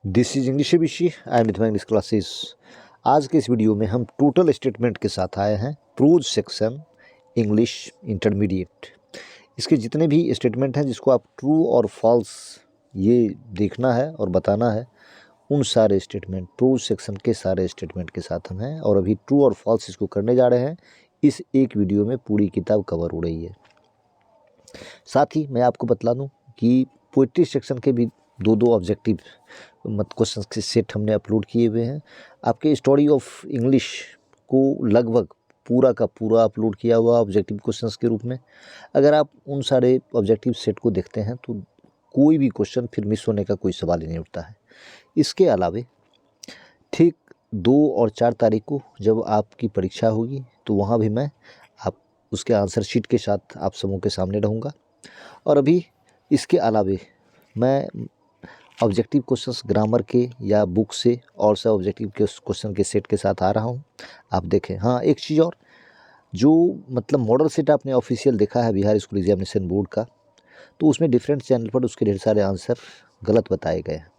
This is English ABC and with my English classes. आज के इस वीडियो में हम टोटल स्टेटमेंट के साथ आए हैं। Pros section English intermediate. इसके जितने भी स्टेटमेंट हैं जिसको आप ट्रू और फॉल्स ये देखना है और बताना है, उन सारे स्टेटमेंट प्रोज सेक्शन के सारे स्टेटमेंट के साथ हम हैं और अभी ट्रू और फॉल्स इसको करने जा रहे हैं। इस एक वीडियो में पूरी किताब कवर हो रही है। साथ ही मैं आपको बतला दूं कि पोइट्री सेक्शन के भी दो ऑब्जेक्टिव क्वेश्चन के सेट हमने अपलोड किए हुए हैं। आपके स्टोरी ऑफ इंग्लिश को लगभग पूरा का पूरा अपलोड किया हुआ ऑब्जेक्टिव क्वेश्चंस के रूप में। अगर आप उन सारे ऑब्जेक्टिव सेट को देखते हैं तो कोई भी क्वेश्चन फिर मिस होने का कोई सवाल ही नहीं उठता है। इसके अलावे ठीक 2 और 4 तारीख को जब आपकी परीक्षा होगी तो वहाँ भी मैं आप उसके आंसर शीट के साथ आप सबों के सामने रहूँगा। और अभी इसके अलावे मैं ऑब्जेक्टिव क्वेश्चंस ग्रामर के या बुक से और सब ऑब्जेक्टिव के क्वेश्चन के सेट के साथ आ रहा हूँ। आप देखें। हाँ, एक चीज़ और, जो मतलब मॉडल सेट आपने ऑफिशियल देखा है बिहार स्कूल एग्जामिनेशन बोर्ड का, तो उसमें डिफरेंट चैनल पर उसके ढेर सारे आंसर गलत बताए गए हैं।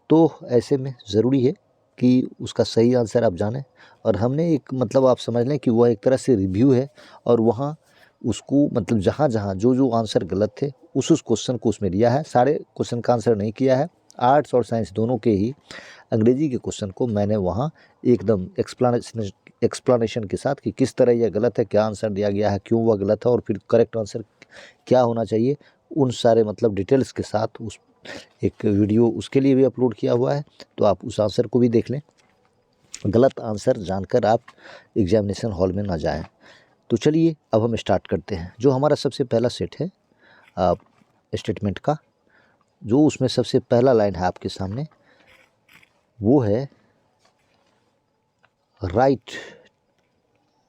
तो ऐसे में ज़रूरी है कि उसका सही आंसर आप जानें। और हमने एक मतलब आप समझ लें कि वह एक तरह से रिव्यू है और वहाँ उसको मतलब जहाँ जहाँ जो जो आंसर गलत थे उस क्वेश्चन को उसमें लिया है। सारे क्वेश्चन का आंसर नहीं किया है। आर्ट्स और साइंस दोनों के ही अंग्रेजी के क्वेश्चन को मैंने वहाँ एकदम एक्सप्लानेशन के साथ कि किस तरह यह गलत है, क्या आंसर दिया गया है, क्यों वह गलत है और फिर करेक्ट आंसर क्या होना चाहिए, उन सारे मतलब डिटेल्स के साथ उस एक वीडियो उसके लिए भी अपलोड किया हुआ है। तो आप उस आंसर को भी देख लें। गलत आंसर जानकर आप एग्जामिनेशन हॉल में ना जाएं। तो चलिए अब हम स्टार्ट करते हैं। जो हमारा सबसे पहला सेट है स्टेटमेंट का, जो उसमें सबसे पहला लाइन है आपके सामने, वो है write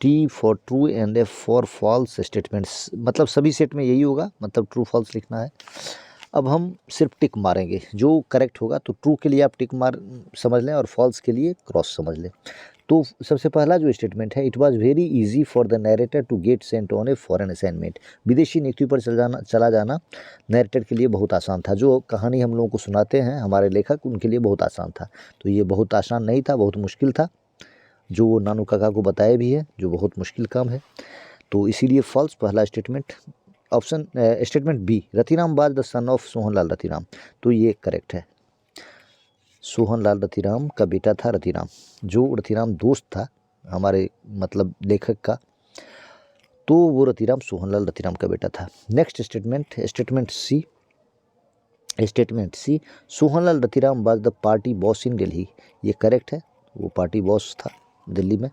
T for true and F for false statements. मतलब सभी सेट में यही होगा, मतलब ट्रू फॉल्स लिखना है। अब हम सिर्फ टिक मारेंगे, जो करेक्ट होगा तो ट्रू के लिए आप टिक मार समझ लें और फॉल्स के लिए क्रॉस समझ लें। तो सबसे पहला जो स्टेटमेंट है, it was very easy for the narrator to get sent on a foreign assignment. विदेशी नियुक्ति पर चला जाना नैरेटर के लिए बहुत आसान था। जो कहानी हम लोगों को सुनाते हैं हमारे लेखक, उनके लिए बहुत आसान था। तो ये बहुत आसान नहीं था, बहुत मुश्किल था, जो वो नानू काका को बताए भी है, जो बहुत मुश्किल काम है। तो इसीलिए फॉल्स पहला statement. Option statement B, Ratiram was the son of Sohanlal Ratiram. तो ये करेक्ट है। सोहनलाल रतिराम का बेटा था रतिराम। जो रतिराम दोस्त था हमारे मतलब लेखक का, तो वो रतिराम सोहनलाल रतिराम का बेटा था। Next statement, statement C, Sohanlal Ratiram was the party boss in Delhi. ये करेक्ट है, वो पार्टी बॉस था दिल्ली में।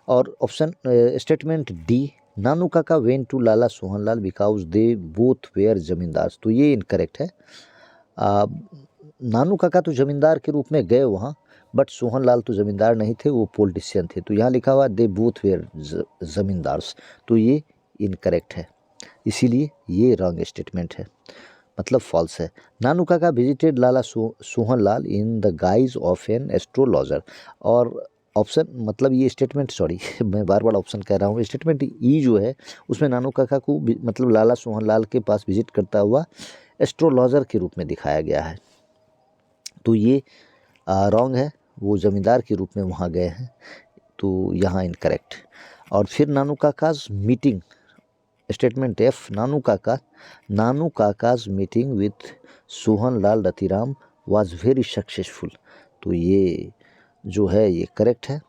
और option statement D, Nanu Kaka went to Lala Sohanlal because they both were zamindar. तो ये इनकरेक्ट है। नानू काका तो जमींदार के रूप में गए वहाँ, बट सोहनलाल तो जमींदार नहीं थे, वो पॉलिटिशियन थे। तो यहाँ लिखा हुआ दे बोथ वेयर जमींदार्स, तो ये इनकरेक्ट है, इसीलिए ये रॉन्ग स्टेटमेंट है, मतलब फॉल्स है। नानू काका visited Lala Sohanlal in the guys of an astrologer. और ऑप्शन मतलब ये स्टेटमेंट, सॉरी मैं बार बार ऑप्शन कह रहा हूँ, स्टेटमेंट ई जो है उसमें नानू काका को मतलब लाला सोहनलाल के पास विजिट करता हुआ एस्ट्रोलॉजर के रूप में दिखाया गया है। तो ये रॉन्ग है, वो ज़मींदार के रूप में वहाँ गए हैं, तो यहाँ इनकरेक्ट। और फिर Nanu Kaka's meeting, statement F, Nanu Kaka's meeting with Sohanlal Ratiram was very successful. तो ये जो है ये करेक्ट है,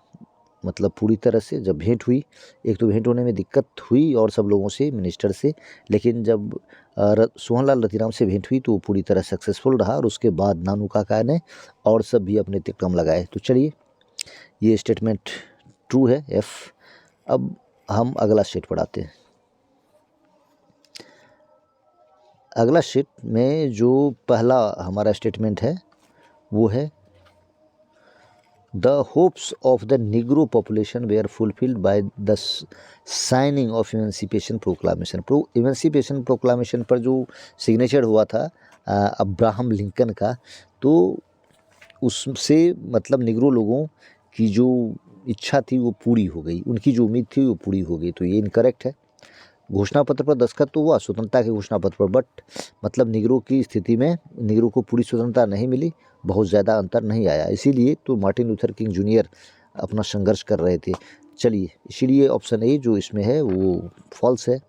मतलब पूरी तरह से जब भेंट हुई, एक तो भेंट होने में दिक्कत हुई और सब लोगों से, मिनिस्टर से, लेकिन जब सोहनलाल रतिराम से भेंट हुई तो वो पूरी तरह सक्सेसफुल रहा और उसके बाद नानू काका ने और सब भी अपने तिक्रम लगाए। तो चलिए ये स्टेटमेंट ट्रू है, एफ। अब हम अगला सेट पढ़ाते हैं। अगला सेट में जो पहला हमारा स्टेटमेंट है वो है the hopes of the Negro population were fulfilled by the signing of emancipation proclamation. Emancipation proclamation पर जो सिग्नेचर हुआ था अब्राहम लिंकन का, तो उससे मतलब निग्रो लोगों की जो इच्छा थी वो पूरी हो गई, उनकी जो उम्मीद थी वो पूरी हो गई। तो ये इनकरेक्ट है। घोषणा पत्र पर दस्तखत तो हुआ, स्वतंत्रता के घोषणा पत्र पर, बट मतलब निगरों की स्थिति में निगरों को पूरी स्वतंत्रता नहीं मिली, बहुत ज़्यादा अंतर नहीं आया। इसीलिए तो मार्टिन लूथर किंग जूनियर अपना संघर्ष कर रहे थे। चलिए, इसीलिए ऑप्शन ए जो इसमें है वो फॉल्स है।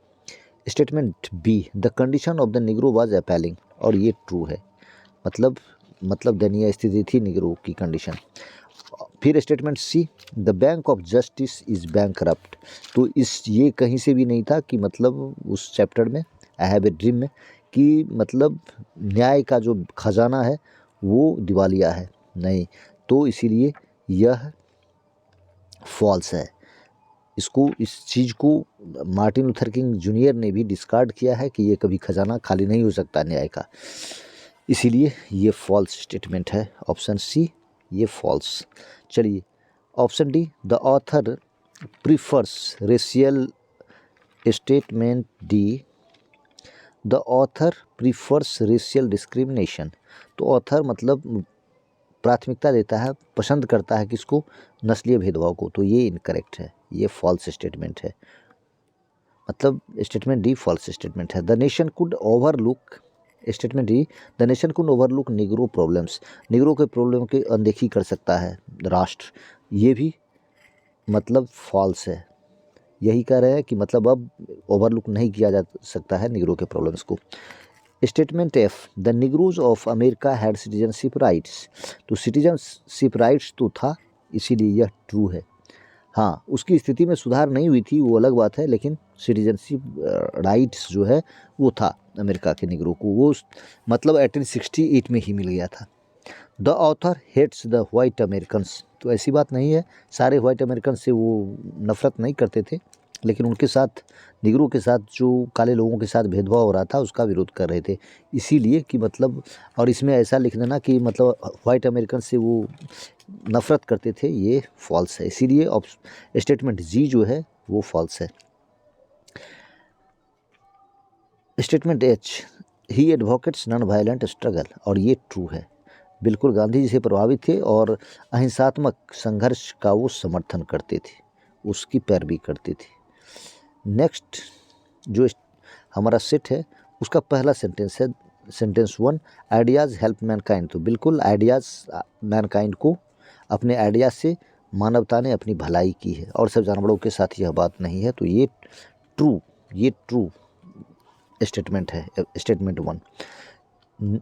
Statement B, the condition of the Negro was appalling, और ये ट्रू है। मतलब दयनीय स्थिति थी निगरों की कंडीशन। फिर statement C, the bank of justice is bankrupt, तो ये कहीं से भी नहीं था कि मतलब उस चैप्टर में आई हैव ए ड्रीम में कि मतलब न्याय का जो खजाना है वो दिवालिया है, नहीं। तो इसीलिए यह फॉल्स है। इस चीज़ को मार्टिन लूथर किंग जूनियर ने भी डिस्कार्ड किया है कि ये कभी खजाना खाली नहीं हो सकता न्याय का। इसीलिए ये फॉल्स स्टेटमेंट है, ऑप्शन सी ये फॉल्स। चलिए, option D, the author prefers racial statement D, the author prefers racial discrimination, तो ऑथर मतलब प्राथमिकता देता है, पसंद करता है किसको, नस्लीय भेदभाव को, तो ये इनकरेक्ट है, ये फॉल्स स्टेटमेंट है। मतलब स्टेटमेंट डी फॉल्स स्टेटमेंट है। The nation could overlook, statement D, the nation could overlook Negro problems, निगरों के प्रॉब्लम की अनदेखी कर सकता है राष्ट्र, ये भी मतलब फॉल्स है। यही कह रहे हैं कि मतलब अब ओवरलुक नहीं किया जा सकता है निगरों के प्रॉब्लम्स को। Statement F, the Negroes of America had citizenship rights, तो सिटीजनशिप राइट्स तो था, इसीलिए यह ट्रू है। हाँ, उसकी स्थिति में सुधार नहीं हुई थी वो अलग बात है, लेकिन सिटीजनशिप राइट्स जो है वो था अमेरिका के निगरों को, वो मतलब 1868 में ही मिल गया था। The author hates the white Americans, तो ऐसी बात नहीं है, सारे वाइट अमेरिकन से वो नफ़रत नहीं करते थे, लेकिन उनके साथ निगरों के साथ जो काले लोगों के साथ भेदभाव हो रहा था उसका विरोध कर रहे थे, इसीलिए कि मतलब, और इसमें ऐसा लिख देना कि मतलब वाइट अमेरिकन से वो नफ़रत करते थे, ये फॉल्स है। इसीलिए स्टेटमेंट जी जो है वो फॉल्स है। स्टेटमेंट एच, ही एडवोकेट्स नॉन वायलेंट स्ट्रगल, और ये ट्रू है। बिल्कुल गांधी जी से प्रभावित थे और अहिंसात्मक संघर्ष का वो समर्थन करते थे, उसकी पैरवी करते थे। नेक्स्ट जो हमारा सेट है उसका पहला सेंटेंस है, सेंटेंस 1, आइडियाज़ हेल्प मैनकाइंड, तो बिल्कुल आइडियाज़ मैनकाइंड को, अपने आइडियाज़ से मानवता ने अपनी भलाई की है और सब जानवरों के साथ यह बात नहीं है, तो ये ट्रू स्टेटमेंट है, statement 1।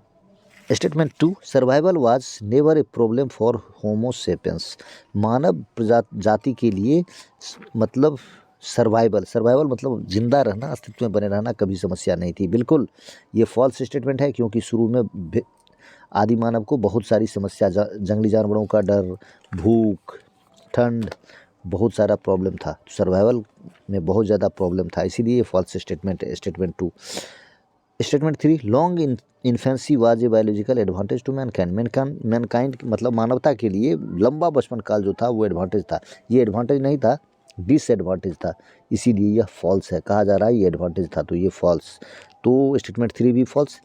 Statement 2, survival was never a problem for Homo sapiens, मानव जाति के लिए मतलब सर्वाइवल मतलब जिंदा रहना, अस्तित्व में बने रहना कभी समस्या नहीं थी। बिल्कुल ये फॉल्स स्टेटमेंट है, क्योंकि शुरू में आदि मानव को बहुत सारी समस्या, जंगली जानवरों का डर, भूख, ठंड, बहुत सारा प्रॉब्लम था, सर्वाइवल में बहुत ज़्यादा प्रॉब्लम था, इसीलिए फॉल्स स्टेटमेंट है, statement 2। Statement 3, long infancy was a biological advantage to mankind, मतलब मानवता के लिए लंबा बचपन काल जो था वो एडवांटेज था, ये एडवांटेज नहीं था, डिसएडवांटेज था, इसीलिए यह फॉल्स है। कहा जा रहा है ये एडवांटेज था, तो ये फॉल्स, तो स्टेटमेंट 3 भी false.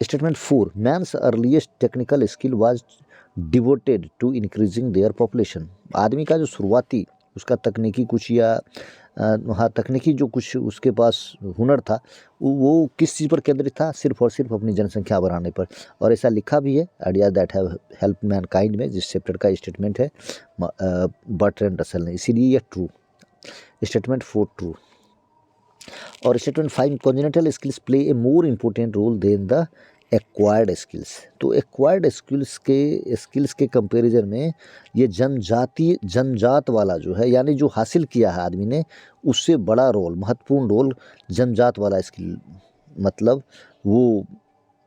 Statement 4, man's earliest technical skill was devoted to increasing their population, आदमी का जो शुरुआती उसका तकनीकी कुछ या हाँ तकनीकी जो कुछ उसके पास हुनर था वो किस चीज़ पर केंद्रित था, सिर्फ और सिर्फ अपनी जनसंख्या बढ़ाने पर, और ऐसा लिखा भी है idea that have help Mankind में, जिस चैप्टर का स्टेटमेंट है बर्ट्रैंड रसल ने, इसीलिए यह ट्रू, स्टेटमेंट 4 ट्रू। और statement 5, congenital skills play a more important role than the acquired skills, तो एक्वायर्ड स्किल्स के कंपैरिजन में ये जनजात वाला जो है, यानी जो हासिल किया है आदमी ने, उससे बड़ा रोल, महत्वपूर्ण रोल जनजात वाला स्किल मतलब वो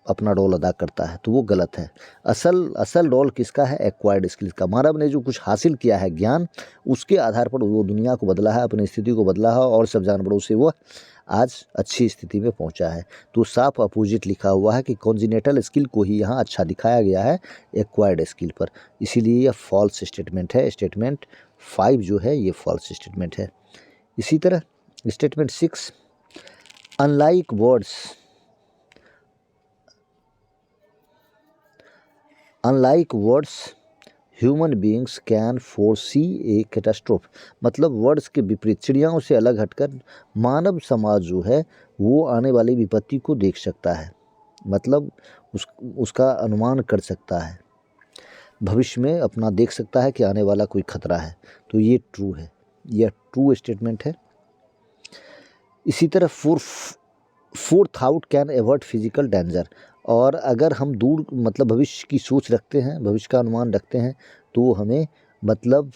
अपना रोल अदा करता है, तो वो गलत है। असल रोल किसका है, एक्वायर्ड स्किल्स का। मानव ने जो कुछ हासिल किया है ज्ञान, उसके आधार पर वो दुनिया को बदला है, अपनी स्थिति को बदला है, और सब जानवरों से वो आज अच्छी स्थिति में पहुंचा है। तो साफ अपोजिट लिखा हुआ है कि कॉन्जिनेटल स्किल को ही यहाँ अच्छा दिखाया गया है एक्वायर्ड स्किल पर, इसीलिए यह फॉल्स स्टेटमेंट है। स्टेटमेंट 5 जो है ये फॉल्स स्टेटमेंट है। इसी तरह statement 6, unlike words human beings can foresee A catastrophe, मतलब वर्ड्स के विपरीत, चिड़ियाओं से अलग हटकर मानव समाज जो है वो आने वाली विपत्ति को देख सकता है, मतलब उसका अनुमान कर सकता है, भविष्य में अपना देख सकता है कि आने वाला कोई खतरा है। तो ये ट्रू है, यह ट्रू स्टेटमेंट है। इसी तरह four thought can avert physical danger, और अगर हम दूर मतलब भविष्य की सोच रखते हैं, भविष्य का अनुमान रखते हैं, तो हमें मतलब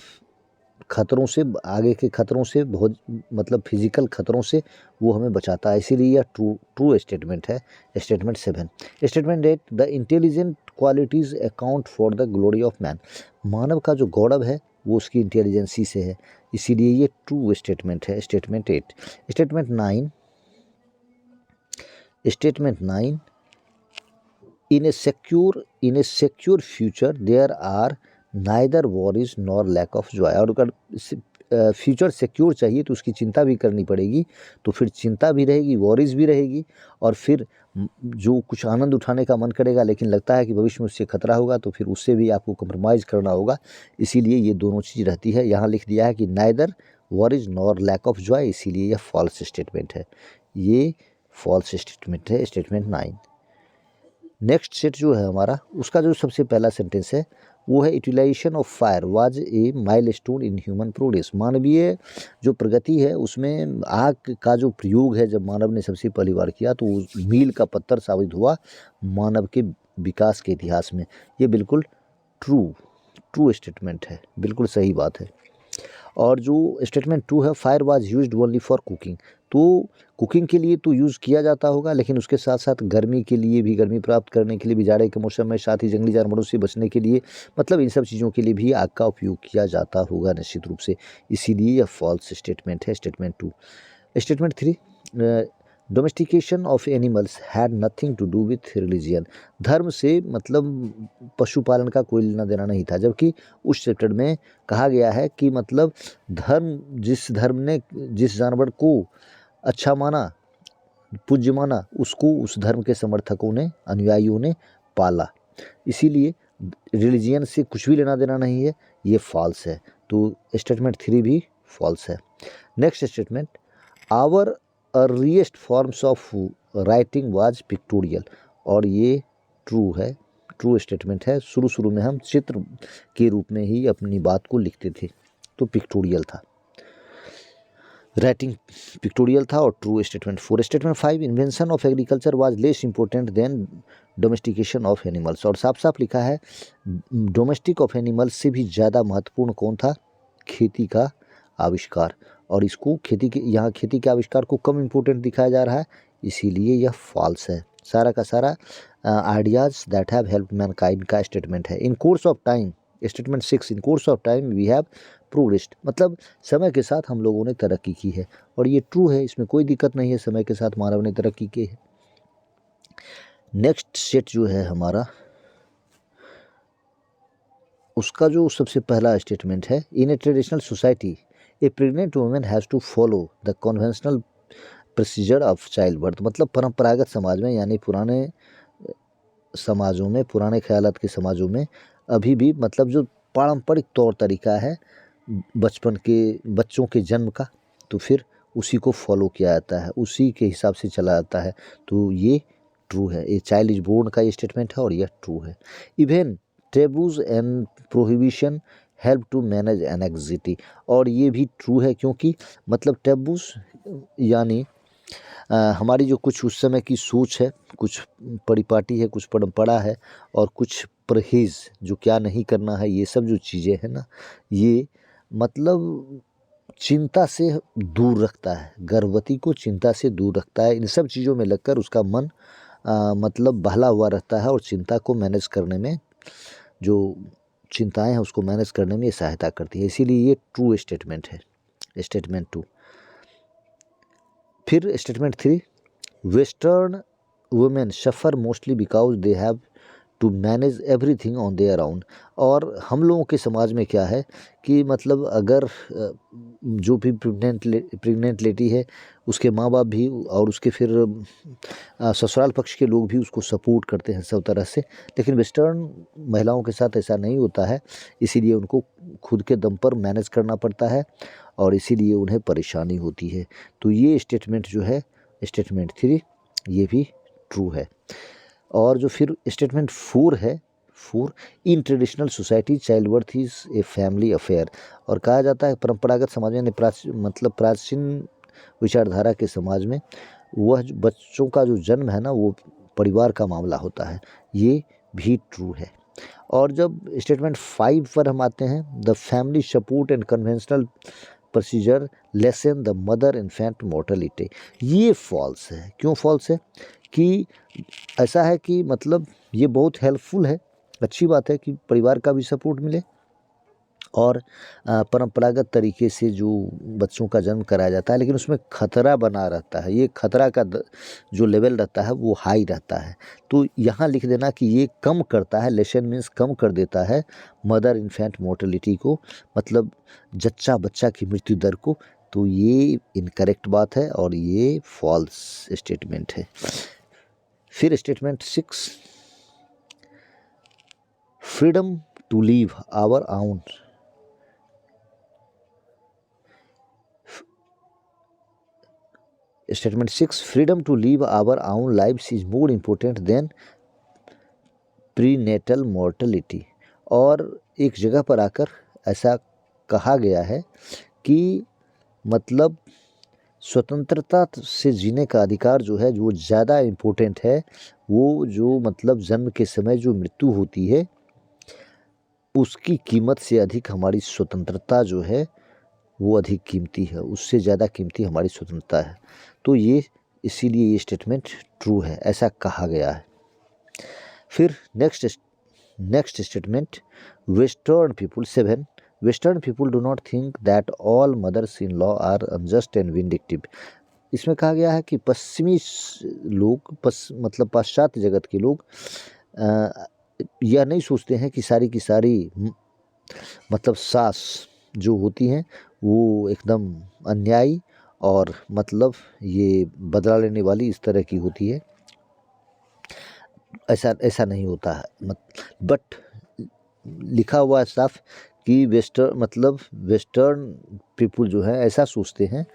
खतरों से, आगे के खतरों से, बहुत मतलब फिजिकल खतरों से वो हमें बचाता है, इसीलिए यह ट्रू स्टेटमेंट है। Statement 7। Statement 8, the intelligent qualities account for the glory of man, मानव का जो गौरव है वो उसकी इंटेलिजेंसी से है, इसीलिए ये ट्रू स्टेटमेंट है। Statement 8। Statement 9, in a secure future there are neither worries nor lack of joy, और अगर फ्यूचर सिक्योर चाहिए तो उसकी चिंता भी करनी पड़ेगी, तो फिर चिंता भी रहेगी, वॉरीज भी रहेगी, और फिर जो कुछ आनंद उठाने का मन करेगा लेकिन लगता है कि भविष्य में उससे खतरा होगा, तो फिर उससे भी आपको कंप्रोमाइज़ करना होगा, इसीलिए ये दोनों चीज़ रहती है। यहाँ लिख दिया है कि neither worries nor lack of joy, इसीलिए यह फॉल्स स्टेटमेंट है, ये फॉल्स स्टेटमेंट है। स्टेटमेंट 9। नेक्स्ट सेट जो है हमारा, उसका जो सबसे पहला सेंटेंस है वो है utilisation of fire was a milestone in human progress, मानवीय जो प्रगति है उसमें आग का जो प्रयोग है जब मानव ने सबसे पहली बार किया तो उस मील का पत्थर साबित हुआ मानव के विकास के इतिहास में। ये बिल्कुल ट्रू स्टेटमेंट है, बिल्कुल सही बात है। और जो स्टेटमेंट 2 है, fire was used only for cooking, तो कुकिंग के लिए तो यूज़ किया जाता होगा, लेकिन उसके साथ साथ गर्मी के लिए भी, गर्मी प्राप्त करने के लिए भी, जाड़े के मौसम में, साथ ही जंगली जानवरों से बचने के लिए, मतलब इन सब चीज़ों के लिए भी आग का उपयोग किया जाता होगा निश्चित रूप से, इसीलिए यह फॉल्स स्टेटमेंट है। Statement 2। Statement 3, domestication of animals had nothing to do with religion, धर्म से मतलब पशुपालन का कोई लेना देना नहीं था, जबकि उस चैप्टर में कहा गया है कि मतलब जिस धर्म ने जिस जानवर को अच्छा माना, पूज्य माना, उसको उस धर्म के समर्थकों ने, अनुयायियों ने पाला, इसीलिए रिलीजियन से कुछ भी लेना देना नहीं है, ये फॉल्स है। तो स्टेटमेंट 3 भी फॉल्स है। Next statement, our earliest forms of writing was pictorial, और ये ट्रू है, ट्रू स्टेटमेंट है। शुरू में हम चित्र के रूप में ही अपनी बात को लिखते थे, तो पिक्टोरियल था, राइटिंग पिक्टोरियल था, और true statement 4। Statement 5, invention of agriculture was less important than domestication of animals, और साफ साफ लिखा है डोमेस्टिक ऑफ एनिमल्स से भी ज़्यादा महत्वपूर्ण कौन था, खेती का आविष्कार, और इसको यहाँ खेती के आविष्कार को कम इम्पोर्टेंट दिखाया जा रहा है, इसीलिए यह फॉल्स है। सारा का सारा ideas that have help mankind का स्टेटमेंट है। In course of time, statement 6, in course of time we have progressed, मतलब समय के साथ हम लोगों ने तरक्की की है, और ये ट्रू है, इसमें कोई दिक्कत नहीं है, समय के साथ मानव ने तरक्की की है। नेक्स्ट सेट जो है हमारा, उसका जो सबसे पहला स्टेटमेंट है, in a traditional society a pregnant women has to follow the conventional procedure of child birth, मतलब परंपरागत समाज में, यानी पुराने समाजों में, पुराने ख्यालात के समाजों में अभी भी मतलब जो पारंपरिक तौर तरीका है बच्चों के जन्म का, तो फिर उसी को फॉलो किया जाता है, उसी के हिसाब से चला जाता है, तो ये ट्रू है। ये चाइल्ड इज बोर्न का ये स्टेटमेंट है और यह ट्रू है। Even taboos and prohibition help to manage anxiety, और ये भी ट्रू है, क्योंकि मतलब टेबूज यानी हमारी जो कुछ उस समय की सोच है, कुछ परिपाटी है, कुछ परंपरा है, और कुछ परहेज़ जो क्या नहीं करना है, ये सब जो चीज़ें हैं ना, ये मतलब चिंता से दूर रखता है, गर्भवती को चिंता से दूर रखता है। इन सब चीज़ों में लगकर उसका मन मतलब बहला हुआ रहता है, और चिंता को मैनेज करने में, जो चिंताएं हैं उसको मैनेज करने में ये सहायता करती है, इसीलिए ये ट्रू स्टेटमेंट है। स्टेटमेंट 2। फिर statement 3, western women suffer mostly because they have to manage everything on their own. और हम लोगों के समाज में क्या है कि मतलब अगर जो भी प्रेग्नेंट लेडी है उसके माँ बाप भी और उसके फिर ससुराल पक्ष के लोग भी उसको सपोर्ट करते हैं सब तरह से, लेकिन वेस्टर्न महिलाओं के साथ ऐसा नहीं होता है। इसीलिए उनको खुद के दम पर मैनेज करना पड़ता है और इसीलिए उन्हें परेशानी होती है। तो ये स्टेटमेंट जो है स्टेटमेंट 3 ये भी ट्रू है। और जो फिर स्टेटमेंट 4 है, 4 in traditional society child birth is a family affair. और कहा जाता है परंपरागत समाज में प्राचीन विचारधारा के समाज में वह बच्चों का जो जन्म है ना वो परिवार का मामला होता है। ये भी ट्रू है। और जब स्टेटमेंट 5 पर हम आते हैं, the family support and conventional procedure lesson the mother infant mortality. ये फॉल्स है। क्यों फॉल्स है? कि ऐसा है कि मतलब ये बहुत हेल्पफुल है, अच्छी बात है कि परिवार का भी सपोर्ट मिले और परंपरागत तरीके से जो बच्चों का जन्म कराया जाता है, लेकिन उसमें खतरा बना रहता है। ये खतरा का जो लेवल रहता है वो हाई रहता है। तो यहाँ लिख देना कि ये कम करता है, लेसन मीन्स कम कर देता है मदर इन्फेंट मोर्टेलिटी को, मतलब जच्चा बच्चा की मृत्यु दर को। तो ये इनकरेक्ट बात है और ये फॉल्स स्टेटमेंट है। फिर statement 6 freedom to live our own. Statement 6 freedom to live our own lives is more important than prenatal mortality. और एक जगह पर आकर ऐसा कहा गया है कि मतलब स्वतंत्रता से जीने का अधिकार जो है वो ज़्यादा इम्पोर्टेंट है। वो जो मतलब जन्म के समय जो मृत्यु होती है उसकी कीमत से अधिक हमारी स्वतंत्रता जो है वो अधिक कीमती है, उससे ज़्यादा कीमती हमारी स्वतंत्रता है। तो ये इसीलिए ये स्टेटमेंट ट्रू है, ऐसा कहा गया है। फिर next statement western people 7 western people do not think that all mothers in law are unjust and vindictive. इसमें कहा गया है कि पश्चिमी लोग मतलब पाश्चात्य जगत के लोग यह नहीं सोचते हैं कि सारी की सारी मतलब सास जो होती हैं वो एकदम अन्यायी और मतलब ये बदला लेने वाली इस तरह की होती है। ऐसा नहीं होता है। बट लिखा हुआ है साफ कि वेस्टर्न पीपुल जो है ऐसा सोचते हैं।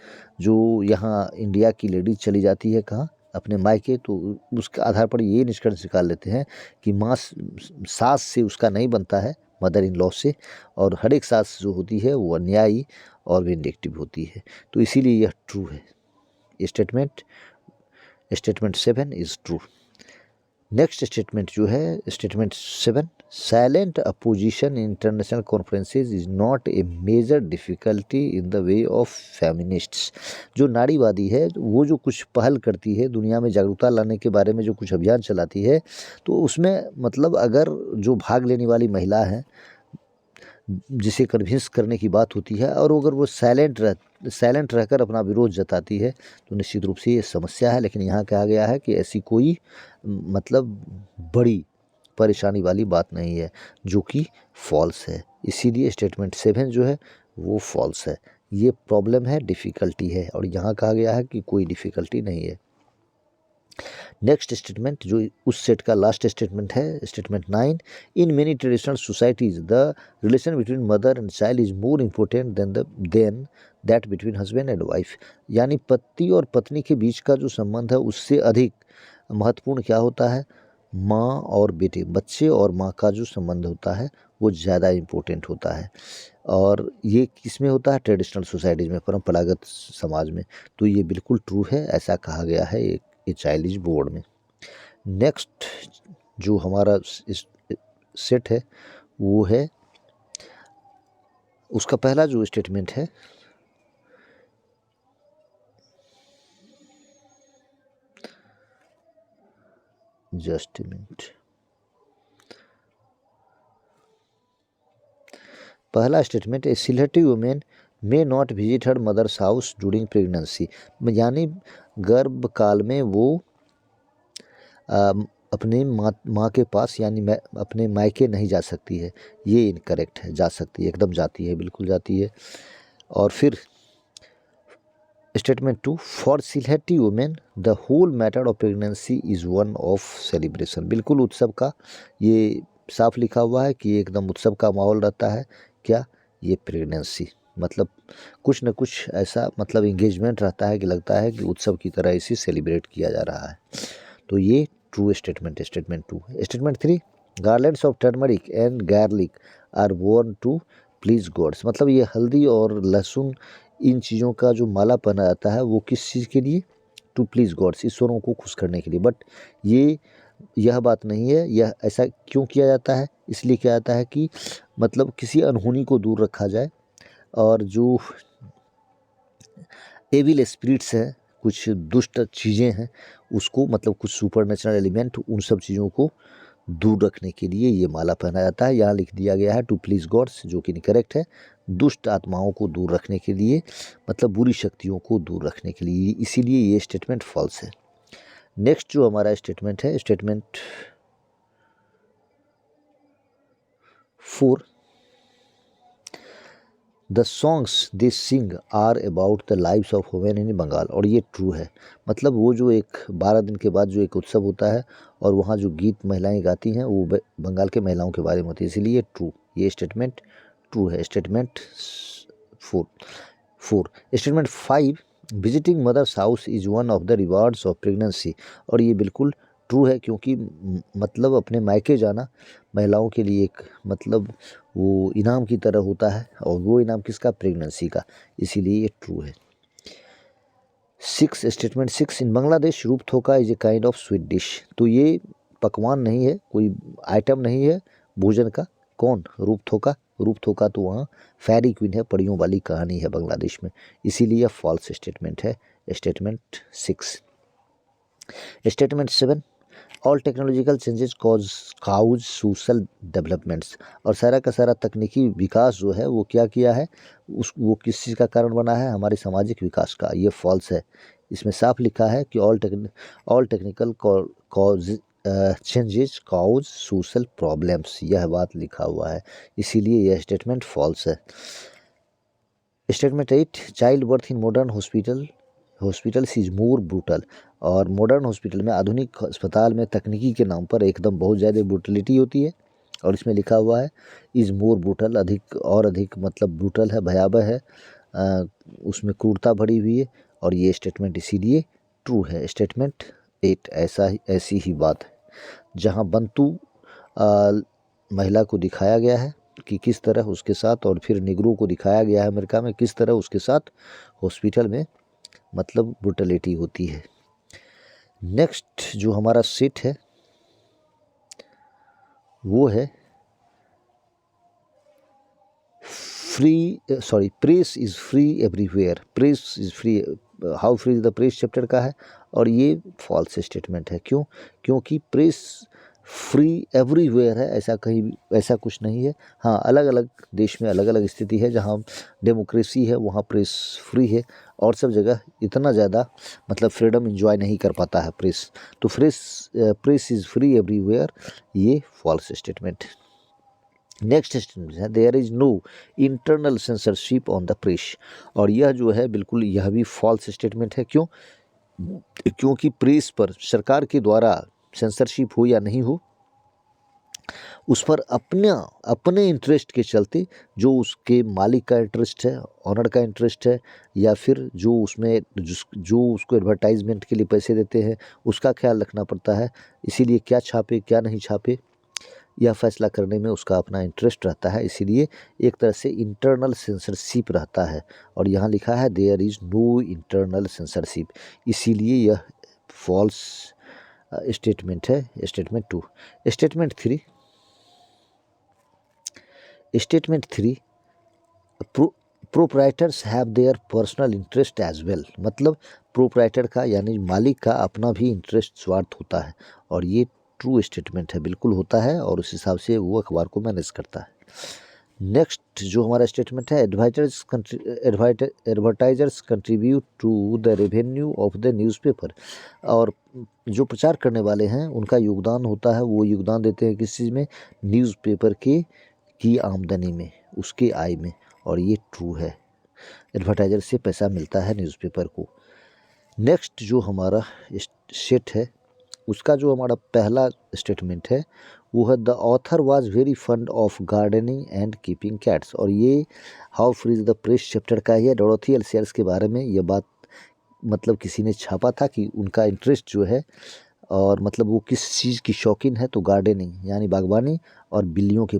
जो यहाँ इंडिया की लेडीज चली जाती है कहाँ अपने मायके, तो उसके आधार पर ये निष्कर्ष निकाल लेते हैं कि माँ सास से उसका नहीं बनता है, मदर इन लॉ से, और हर एक सास जो होती है वो अन्यायी और विंडिक्टिव होती है। तो इसीलिए यह ट्रू है। Statement 7 is true. Next statement जो है statement 7 silent opposition in international conferences is not a major difficulty in the way of feminists. जो नारीवादी है वो जो कुछ पहल करती है दुनिया में जागरूकता लाने के बारे में, जो कुछ अभियान चलाती है, तो उसमें मतलब अगर जो भाग लेने वाली महिला है जिसे कन्विंस करने की बात होती है और अगर वो साइलेंट रहकर अपना विरोध जताती है तो निश्चित रूप से ये समस्या है। लेकिन यहाँ कहा गया है कि ऐसी कोई मतलब बड़ी परेशानी वाली बात नहीं है, जो कि फॉल्स है। इसीलिए स्टेटमेंट 7 जो है वो फॉल्स है। ये प्रॉब्लम है, डिफ़िकल्टी है, और यहाँ कहा गया है कि कोई डिफ़िकल्टी नहीं है। नेक्स्ट स्टेटमेंट जो उस सेट का लास्ट स्टेटमेंट है statement 9 in many traditional societies the relation between mother and child is more important then that between husband and wife. यानी पति और पत्नी के बीच का जो संबंध है उससे अधिक महत्वपूर्ण क्या होता है, माँ और बेटे, बच्चे और माँ का जो संबंध होता है वो ज़्यादा इम्पोर्टेंट होता है। और ये किस में होता है? ट्रेडिशनल सोसाइटीज़ में, परंपरागत समाज में। तो ये बिल्कुल ट्रू है, ऐसा कहा गया है ये चाइल्डिश बोर्ड में। नेक्स्ट जो हमारा सेट है वो है उसका पहला जो स्टेटमेंट है जस्ट ए मिनट, पहला statement A selective women may not visit her mother's house during pregnancy. यानी गर्भ काल में वो अपने माँ के पास यानी मैं अपने मायके नहीं जा सकती है, ये इनकरेक्ट है। जा सकती है, एकदम जाती है, बिल्कुल जाती है। और फिर statement 2, for Sylheti women the whole matter of pregnancy is one of celebration. बिल्कुल उत्सव का, ये साफ लिखा हुआ है कि एकदम उत्सव का माहौल रहता है। क्या? ये प्रेगनेंसी, मतलब कुछ न कुछ ऐसा मतलब इंगेजमेंट रहता है कि लगता है कि उत्सव की तरह इसे सेलिब्रेट किया जा रहा है। तो ये ट्रू स्टेटमेंट है, statement 2। Statement 3, garlands of turmeric and garlic are worn to please gods. मतलब ये हल्दी और लहसुन, इन चीज़ों का जो माला पहना जाता है वो किस चीज़ के लिए? टू प्लीज गॉड्स, ईश्वरों को खुश करने के लिए। बट यह बात नहीं है। यह ऐसा क्यों किया जाता है? इसलिए किया जाता है कि मतलब किसी अनहोनी को दूर रखा जाए, और जो एविल स्पिरिट्स हैं, कुछ दुष्ट चीज़ें हैं, उसको मतलब कुछ सुपर नेचुरल एलिमेंट, उन सब चीज़ों को दूर रखने के लिए ये माला पहना जाता है। यहाँ लिख दिया गया है टू प्लीज गॉड्स, जो कि इनकरेक्ट है। दुष्ट आत्माओं को दूर रखने के लिए, मतलब बुरी शक्तियों को दूर रखने के लिए, इसीलिए ये स्टेटमेंट फॉल्स है। नेक्स्ट जो हमारा स्टेटमेंट है, statement 4, the songs they sing are about the lives of women in Bengal. और ये ट्रू है। मतलब वो जो एक 12 दिन के बाद जो एक उत्सव होता है और वहाँ जो गीत महिलाएं गाती हैं वो बंगाल के महिलाओं के बारे में होती है, इसीलिए ट्रू, ये स्टेटमेंट ट्रू है। Statement 4। Statement 5, visiting mother's house is one of the rewards of pregnancy. और ये बिल्कुल ट्रू है, क्योंकि मतलब अपने मायके जाना महिलाओं के लिए एक मतलब वो इनाम की तरह होता है, और वो इनाम किसका? प्रेगनेंसी का, इसीलिए ये ट्रू है। स्टेटमेंट 6, इन बांग्लादेश रूप थोका is a kind of sweet dish. तो ये पकवान नहीं है, कोई आइटम नहीं है भोजन का। कौन? रूप थोका। रूप थोका तो वहाँ फेरी क्वीन है, परियों वाली कहानी है बांग्लादेश में, इसीलिए फॉल्स स्टेटमेंट है, statement 6। Statement 7, all technological changes cause social developments. और सारा का सारा तकनीकी विकास जो है वो क्या किया है? वो किस चीज़ का कारण बना है? हमारे सामाजिक विकास का। ये फॉल्स है। इसमें साफ लिखा है कि all technical cause changes cause social problems, यह बात लिखा हुआ है, इसीलिए यह स्टेटमेंट फॉल्स है। Statement 8, childbirth in modern hospitals is more brutal. और मॉडर्न हॉस्पिटल में, आधुनिक अस्पताल में तकनीकी के नाम पर एकदम बहुत ज़्यादा ब्रूटलिटी होती है। और इसमें लिखा हुआ है इज़ मोर ब्रूटल, अधिक मतलब ब्रूटल है, भयावह है, उसमें क्रूरता भरी हुई है। और ये स्टेटमेंट इसीलिए ट्रू है। स्टेटमेंट 8 ऐसी ही बात है, जहाँ बंतू महिला को दिखाया गया है कि किस तरह उसके साथ, और फिर निगरों को दिखाया गया है अमेरिका में किस तरह उसके साथ हॉस्पिटल में मतलब ब्रूटलिटी होती है। नेक्स्ट जो हमारा सेट है वो है press is free everywhere. Press is free, how free is the press chapter का है, और ये फॉल्स स्टेटमेंट है। क्यों? क्योंकि प्रेस फ्री एवरीवेयर है, ऐसा कहीं भी ऐसा कुछ नहीं है। हाँ, अलग अलग देश में अलग अलग स्थिति है, जहाँ डेमोक्रेसी है वहाँ प्रेस फ्री है, और सब जगह इतना ज़्यादा मतलब फ्रीडम एंजॉय नहीं कर पाता है प्रेस। तो प्रेस इज़ फ्री एवरीवेयर, ये फॉल्स स्टेटमेंट। नेक्स्ट स्टेटमेंट है there is no internal censorship on the press. और यह जो है बिल्कुल यह भी फॉल्स स्टेटमेंट है। क्यों? क्योंकि प्रेस पर सरकार के द्वारा सेंसरशिप हो या नहीं हो, उस पर अपने इंटरेस्ट के चलते, जो उसके मालिक का इंटरेस्ट है, ऑनर का इंटरेस्ट है, या फिर जो उसमें जो उसको एडवर्टाइजमेंट के लिए पैसे देते हैं, उसका ख्याल रखना पड़ता है। इसीलिए क्या छापे क्या नहीं छापे, यह फैसला करने में उसका अपना इंटरेस्ट रहता है। इसीलिए एक तरह से इंटरनल सेंसरशिप रहता है, और यहाँ लिखा है there is no internal censorship, इसीलिए यह फॉल्स स्टेटमेंट है। Statement 2। Statement 3, proprietors have their personal interest as well. मतलब प्रोप्राइटर का यानी मालिक का अपना भी इंटरेस्ट स्वार्थ होता है, और ये ट्रू स्टेटमेंट है, बिल्कुल होता है, और उस हिसाब से वो अखबार को मैनेज करता है। नेक्स्ट जो हमारा स्टेटमेंट है, advertisers contribute to the revenue of the newspaper. और जो प्रचार करने वाले हैं उनका योगदान होता है, वो योगदान देते हैं किस चीज़ में, न्यूज़पेपर की आमदनी में, उसके आय में। और ये ट्रू है, एडवर्टाइजर से पैसा मिलता है न्यूज़पेपर को। नेक्स्ट जो हमारा सेट है, उसका जो हमारा पहला स्टेटमेंट है वो है, the author was very fund of gardening and keeping cats. और ये how free is the press chapter का है, डोरोथी एल सेयर्स के बारे में ये बात मतलब किसी ने छापा था कि उनका इंटरेस्ट जो है और मतलब वो किस चीज़ की शौकीन है, तो गार्डनिंग यानी बागवानी और बिल्लियों को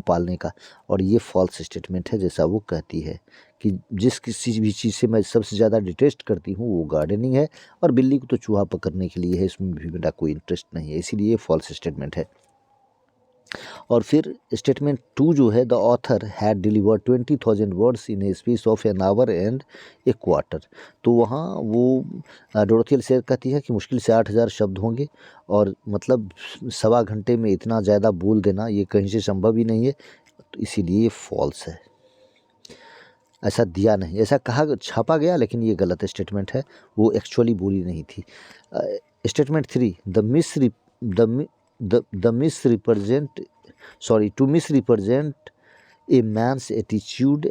पालने का। और ये फॉल्स स्टेटमेंट है, जैसा वो कहती है कि जिस किसी भी चीज़ से मैं सबसे ज़्यादा डिटेस्ट करती हूँ वो गार्डनिंग है, और बिल्ली को तो चूहा पकड़ने के लिए है, इसमें भी मेरा कोई इंटरेस्ट नहीं है, इसीलिए ये फॉल्स स्टेटमेंट है। और फिर स्टेटमेंट 2 जो है, the author had deliver 20,000 words in A space of an hour and A quarter. तो वहाँ वो डोरोथी एल सेयर कहती है कि मुश्किल से 8,000 शब्द होंगे, और मतलब 1.25 घंटे में इतना ज़्यादा बोल देना ये कहीं से संभव ही नहीं है, तो इसीलिए ये फॉल्स है, ऐसा दिया नहीं, ऐसा कहा छापा गया लेकिन ये गलत स्टेटमेंट है, वो एक्चुअली बोली नहीं थी। Statement 3, to misrepresent a man's attitude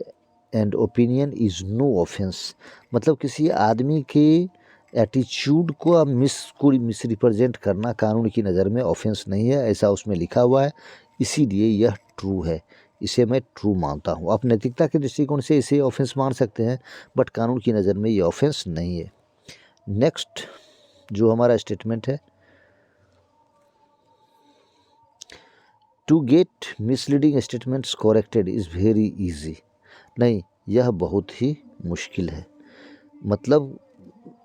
and opinion is no offense। मतलब किसी आदमी के एटीट्यूड को आप मिसरिप्रेजेंट करना कानून की नज़र में ऑफेंस नहीं है, ऐसा उसमें लिखा हुआ है, इसीलिए यह ट्रू है, इसे मैं ट्रू मानता हूँ। आप नैतिकता के दृष्टिकोण से इसे ऑफेंस मान सकते हैं, बट कानून की नज़र में ये ऑफेंस नहीं है। नेक्स्ट जो हमारा स्टेटमेंट है, to get misleading statements corrected is very easy. नहीं, यह बहुत ही मुश्किल है, मतलब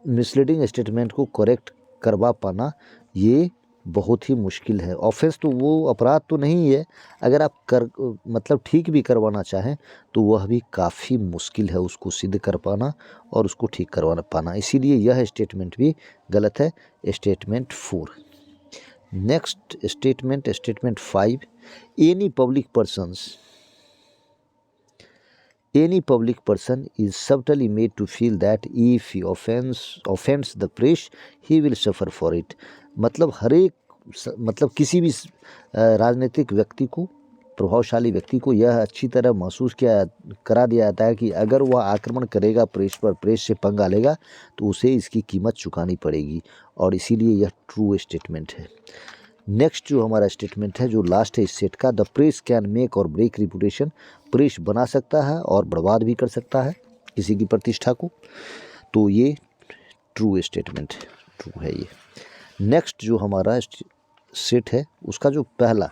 मिसलीडिंग स्टेटमेंट को करेक्ट करवा पाना ये बहुत ही मुश्किल है। ऑफेंस तो वो अपराध तो नहीं है, अगर आप मतलब ठीक भी करवाना चाहें तो वह भी काफ़ी मुश्किल है, उसको सिद्ध कर पाना और उसको ठीक करवा पाना, इसीलिए यह स्टेटमेंट भी गलत है, statement 4। Next statement 5, any public person is subtly made to feel that if he offends the press he will suffer for it। मतलब मतलब किसी भी राजनीतिक व्यक्ति को, प्रभावशाली व्यक्ति को यह अच्छी तरह महसूस करा दिया जाता है कि अगर वह आक्रमण करेगा प्रेस पर, प्रेस से पंगा लेगा तो उसे इसकी कीमत चुकानी पड़ेगी, और इसीलिए यह ट्रू स्टेटमेंट है। नेक्स्ट जो हमारा स्टेटमेंट है, जो लास्ट है इस सेट का, द प्रेस कैन मेक और ब्रेक रिपुटेशन। प्रेस बना सकता है और बर्बाद भी कर सकता है किसी की प्रतिष्ठा को, तो ये ट्रू स्टेटमेंट ट्रू है ये। नेक्स्ट जो हमारा सेट है, उसका जो पहला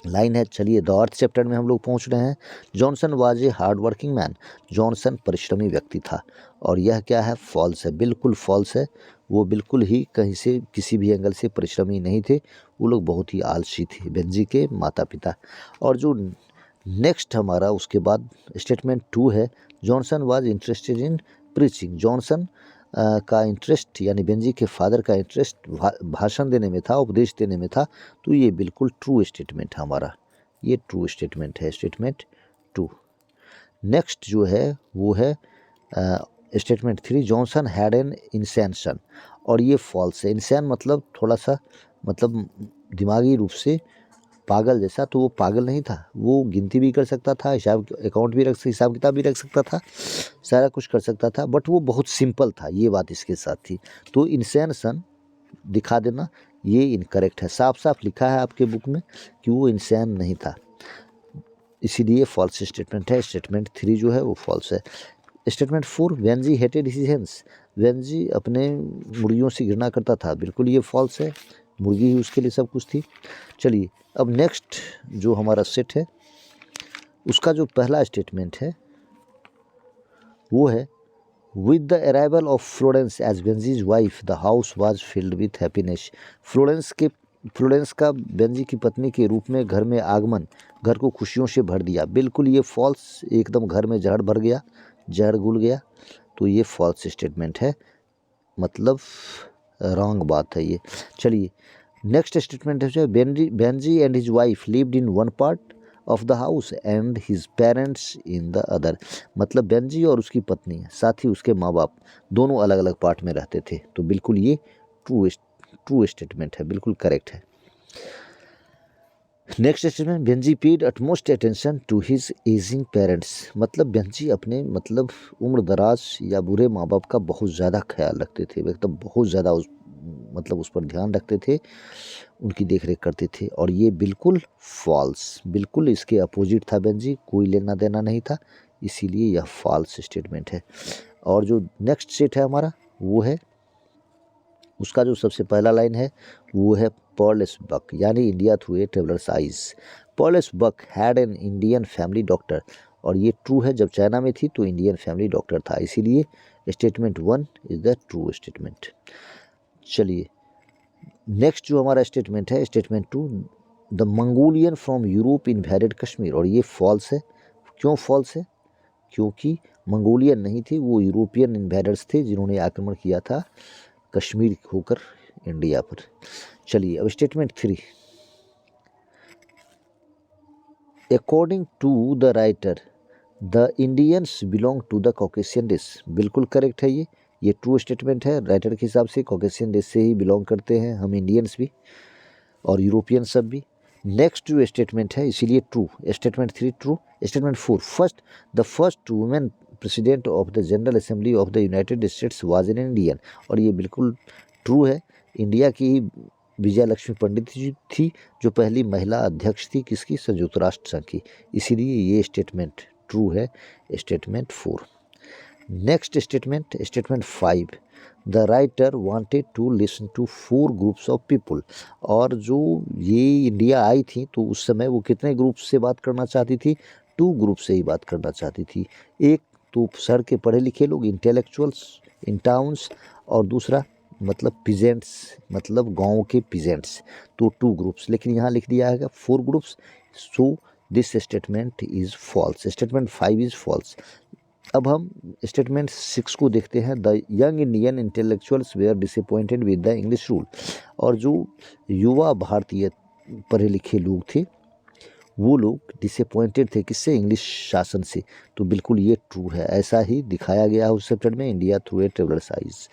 लाइन है, चलिए द अर्थ चैप्टर में हम लोग पहुंच रहे हैं। Johnson was a hard working man. Johnson परिश्रमी व्यक्ति था, और यह क्या है, फॉल्स है, बिल्कुल फॉल्स है। वो बिल्कुल ही कहीं से किसी भी एंगल से परिश्रमी नहीं थे, वो लोग बहुत ही आलसी थे, बेंजी के माता पिता। और जो नेक्स्ट हमारा उसके बाद स्टेटमेंट 2 है, Johnson was interested in preaching. Johnson का इंटरेस्ट यानी बेंजी के फादर का इंटरेस्ट भाषण देने में था, उपदेश देने में था, तो ये बिल्कुल ट्रू स्टेटमेंट है हमारा, ये ट्रू स्टेटमेंट है, स्टेटमेंट 2। नेक्स्ट जो है वो है स्टेटमेंट 3, जॉनसन हैड एन इंसेंशन। और ये फॉल्स है। इंसान मतलब थोड़ा सा मतलब दिमागी रूप से पागल जैसा, तो वो पागल नहीं था, वो गिनती भी कर सकता था, हिसाब किताब भी रख सकता था, सारा कुछ कर सकता था, बट वो बहुत सिंपल था, ये बात इसके साथ थी। तो इंसेंशन दिखा देना ये इनकरेक्ट है, साफ साफ लिखा है आपके बुक में कि वो इंसान नहीं था, इसीलिए फॉल्स स्टेटमेंट है। स्टेटमेंट 3 जो है वो फॉल्स है। Statement 4, Benji hated his hens. Benji अपने मुर्गियों से घृणा करता था, बिल्कुल ये फॉल्स है, मुर्गी ही उसके लिए सब कुछ थी। चलिए अब नेक्स्ट जो हमारा सेट है, उसका जो पहला स्टेटमेंट है वो है, with the arrival of Florence as Benjy's wife the house was filled with happiness. Florence का बेंजी की पत्नी के रूप में घर में आगमन घर को खुशियों से भर दिया। बिल्कुल ये फॉल्स, एकदम घर में जहर भर गया, जहर घुल गया, तो ये फॉल्स स्टेटमेंट है, मतलब रॉन्ग बात है ये। चलिए नेक्स्ट स्टेटमेंट है, Benji and his wife lived in one part of the house and his parents in the other. मतलब बेंजी और उसकी पत्नी साथ ही उसके माँ बाप दोनों अलग अलग पार्ट में रहते थे। तो बिल्कुल ये ट्रू स्टेटमेंट है, बिल्कुल करेक्ट है। Next statement, Benji paid utmost attention to his ageing parents. मतलब बेंजी अपने उम्र दराज या बुरे माँ बाप का बहुत ज़्यादा ख्याल रखते थे, एकदम बहुत ज़्यादा उस पर ध्यान रखते थे, उनकी देख रेख करते थे। और ये बिल्कुल फॉल्स, बिल्कुल इसके अपोजिट था बेंजी, कोई लेना देना नहीं था, इसीलिए यह फॉल्स स्टेटमेंट है। और जो नेक्स्ट सेट है हमारा वो है, उसका जो सबसे पहला लाइन है वो है पॉलेस बक, यानी India through a traveller's eyes. Pearl S Buck had an Indian family doctor. और ये ट्रू है, जब चाइना में थी तो इंडियन फैमिली डॉक्टर था, इसीलिए statement 1 is the true statement. चलिए नेक्स्ट जो हमारा स्टेटमेंट है, statement 2, the Mongolian from Europe invaded Kashmir. और ये फॉल्स है। क्यों फॉल्स है? क्योंकि मंगोलियन नहीं थे, वो यूरोपियन इन्वेडर्स थे जिन्होंने आक्रमण किया था कश्मीर होकर इंडिया पर। चलिए अब statement 3, according to the writer the Indians belong to the Caucasian race. बिल्कुल करेक्ट है ये ट्रू स्टेटमेंट है। राइटर के हिसाब से कॉकेशियन रेस से ही बिलोंग करते हैं हम इंडियंस भी और यूरोपियन सब भी। नेक्स्ट जो स्टेटमेंट है इसीलिए true, statement 3 true. Statement 4, the first women president of the general assembly of the United states was an Indian. और ये बिल्कुल ट्रू है, इंडिया की ही विजया लक्ष्मी पंडित जी थी जो पहली महिला अध्यक्ष थी, किसकी? संयुक्त राष्ट्र संघ की, इसीलिए ये स्टेटमेंट ट्रू है, statement 4। Next statement, statement 5, the writer wanted to listen to 4 groups of people. और जो ये इंडिया आई थी तो उस समय वो कितने ग्रुप से बात करना चाहती थी? 2 ग्रुप से ही बात करना चाहती थी। एक तो शहर के पढ़े लिखे लोग, इंटेलेक्चुअल्स इन टाउन्स, और दूसरा पीजेंट्स, गाँव के पीजेंट्स। तो 2 ग्रुप्स, लेकिन यहाँ लिख दिया है 4 groups. So this statement is false, statement 5 is false. अब हम स्टेटमेंट 6 को देखते हैं, the young Indian intellectuals were disappointed with the English rule. और जो युवा भारतीय पढ़े लिखे लोग थे वो लोग डिसअपॉइंटेड थे, किससे? इंग्लिश शासन से। तो बिल्कुल ये ट्रू है, ऐसा ही दिखाया गया है उस चैप्टर में, India through a traveller's eyes.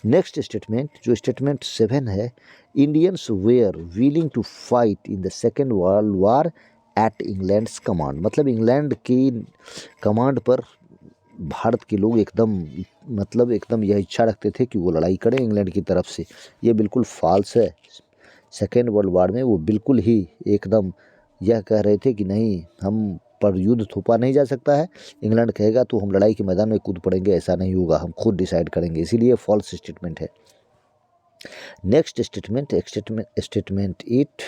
Next statement, जो स्टेटमेंट 7 है, Indians were willing to fight in the second world war at England's command. मतलब इंग्लैंड की कमांड पर भारत के लोग एकदम यह इच्छा रखते थे कि वो लड़ाई करें इंग्लैंड की तरफ से। ये बिल्कुल फॉल्स है। सेकेंड वर्ल्ड वार में वो बिल्कुल ही एकदम यह कह रहे थे कि नहीं, हम पर युद्ध थोपा नहीं जा सकता है, इंग्लैंड कहेगा तो हम लड़ाई के मैदान में कूद पड़ेंगे, ऐसा नहीं होगा, हम खुद डिसाइड करेंगे, इसीलिए फॉल्स स्टेटमेंट है। Next statement, statement 8,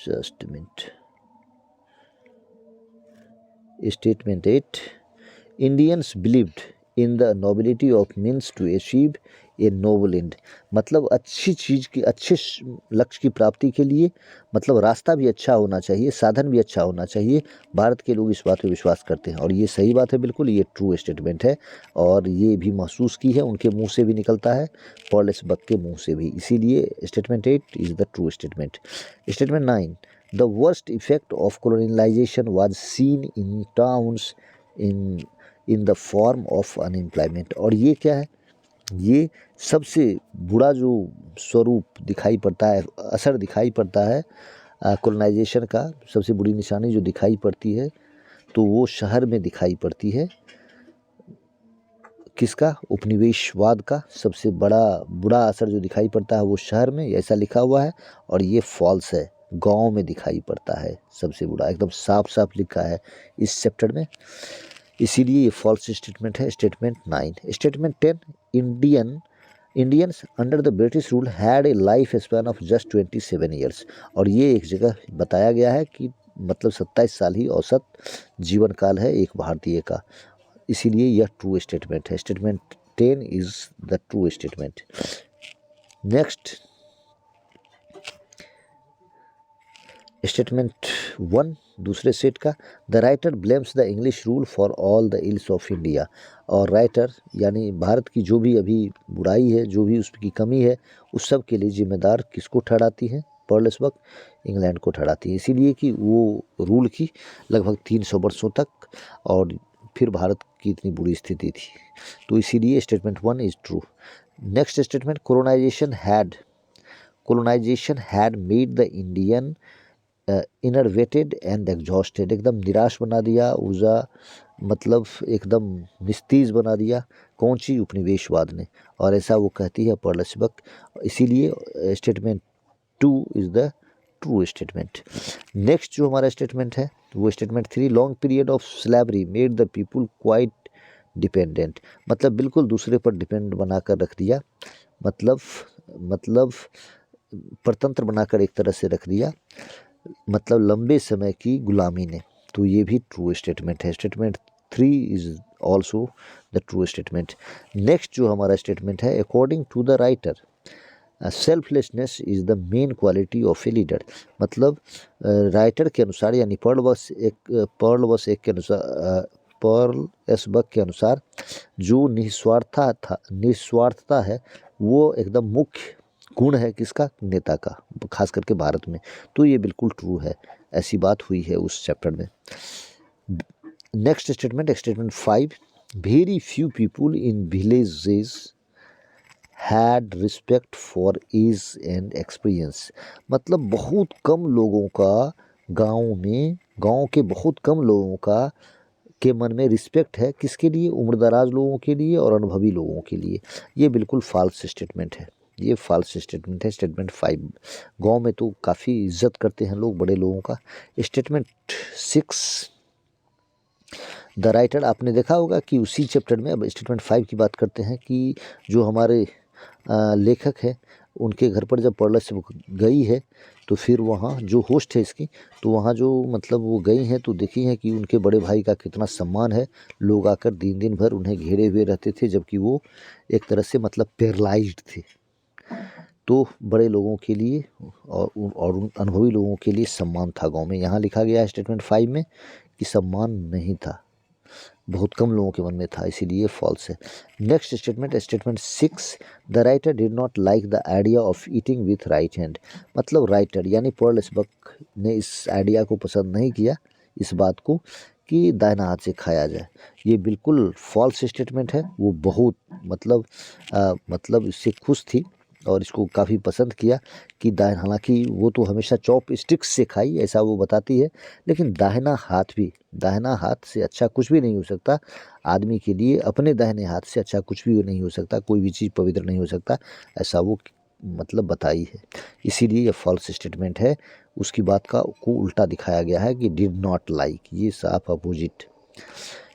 just minute, statement 8, Indians believed in the nobility of means to achieve a noble end. मतलब अच्छी चीज़ की, अच्छे लक्ष्य की प्राप्ति के लिए रास्ता भी अच्छा होना चाहिए, साधन भी अच्छा होना चाहिए। भारत के लोग इस बात पे विश्वास करते हैं और ये सही बात है, बिल्कुल ये ट्रू स्टेटमेंट है। और ये भी महसूस की है, उनके मुंह से भी निकलता है, पॉलेस बक के मुंह से भी, इसीलिए statement 8 is the true statement. Statement 9, the worst effect of colonisation was seen in towns in the form of unemployment. और ये क्या है? ये सबसे बुरा जो स्वरूप दिखाई पड़ता है, असर दिखाई पड़ता है कॉलोनाइजेशन का, सबसे बुरी निशानी जो दिखाई पड़ती है तो वो शहर में दिखाई पड़ती है। किसका? उपनिवेशवाद का सबसे बुरा असर जो दिखाई पड़ता है वो शहर में, ऐसा लिखा हुआ है। और ये फॉल्स है, गांव में दिखाई पड़ता है सबसे बुरा, एकदम साफ साफ लिखा है इस चैप्टर में, इसीलिए ये फॉल्स स्टेटमेंट है, statement 9। Statement 10, Indians under the British rule had a life span of just 27 years. और ये एक जगह बताया गया है कि 27 साल ही औसत जीवन काल है एक भारतीय का, इसीलिए यह ट्रू स्टेटमेंट है। Statement 10 is the true statement. Next statement one दूसरे सेट का, the writer blames the English rule for all the ills of India. और राइटर यानी भारत की जो भी अभी बुराई है, जो भी उसकी कमी है, उस सब के लिए जिम्मेदार किसको ठहराती हैं? पर्लसबर्ग इंग्लैंड को ठहराती है, इसीलिए कि वो रूल की लगभग 300 वर्षों तक, और फिर भारत की इतनी बुरी स्थिति थी। तो इसीलिए statement 1 is true. Next statement, colonization had made the Indian innervated and exhausted, एकदम निराश बना दिया, ऊर्जा मतलब एकदम निस्तेज बना दिया। कौन सी? उपनिवेशवाद ने। और ऐसा वो कहती है पर्लसबर्ग, इसीलिए statement 2 is the true statement. Next जो हमारा स्टेटमेंट है वो statement 3, long period of slavery made the people quite dependent, मतलब बिल्कुल दूसरे पर डिपेंड बनाकर रख दिया, मतलब परतंत्र बनाकर एक तरह से रख दिया, मतलब लंबे समय की गुलामी ने। तो ये भी ट्रू स्टेटमेंट है। Statement 3 is also the true statement. Next जो हमारा स्टेटमेंट है, according to the writer selflessness is the main quality of a leader, मतलब राइटर के अनुसार यानी पर्लसबर्ग के अनुसार जो निस्वार्थता है वो एकदम मुख्य गुण है किसका? नेता का, खास करके भारत में। तो ये बिल्कुल ट्रू है, ऐसी बात हुई है उस चैप्टर में। Next statement 5, very few people in villages had respect for age and experience, मतलब बहुत कम लोगों का गाँव के बहुत कम लोगों का के मन में रिस्पेक्ट है, किसके लिए? उम्रदराज लोगों के लिए और अनुभवी लोगों के लिए। ये बिल्कुल फॉल्स स्टेटमेंट है, ये फॉल्स स्टेटमेंट है। स्टेटमेंट 5, गांव में तो काफ़ी इज्जत करते हैं लोग बड़े लोगों का। स्टेटमेंट 6, द राइटर, आपने देखा होगा कि उसी चैप्टर में, अब स्टेटमेंट 5 की बात करते हैं, कि जो हमारे लेखक है उनके घर पर जब पर्लसबर्ग गई है तो फिर वहाँ जो होस्ट है इसकी, तो वहाँ जो मतलब वो गई हैं तो देखी हैं कि उनके बड़े भाई का कितना सम्मान है। लोग आकर दिन भर उन्हें घेरे हुए रहते थे, जबकि वो एक तरह से मतलब पैरालाइज्ड थे। तो बड़े लोगों के लिए और अनुभवी लोगों के लिए सम्मान था गांव में। यहाँ लिखा गया है स्टेटमेंट 5 में कि सम्मान नहीं था, बहुत कम लोगों के मन में था, इसीलिए फॉल्स है। Next statement 6, the writer did not like the idea of eating with right hand, मतलब राइटर यानी पर्लसबर्ग ने इस आइडिया को पसंद नहीं किया, इस बात को कि दाहिना हाथ से खाया जाए। ये बिल्कुल फॉल्स स्टेटमेंट है। वो बहुत मतलब इससे खुश थी और इसको काफ़ी पसंद किया कि हालांकि वो तो हमेशा चॉप स्टिक्स से खाई, ऐसा वो बताती है, लेकिन दाहिना हाथ से अच्छा कुछ भी नहीं हो सकता आदमी के लिए। अपने दाहिने हाथ से अच्छा कुछ भी नहीं हो सकता, कोई भी चीज़ पवित्र नहीं हो सकता, ऐसा वो मतलब बताई है। इसीलिए ये फॉल्स स्टेटमेंट है। उसकी बात को उल्टा दिखाया गया है कि डिड नॉट लाइक, ये साफ अपोजिट,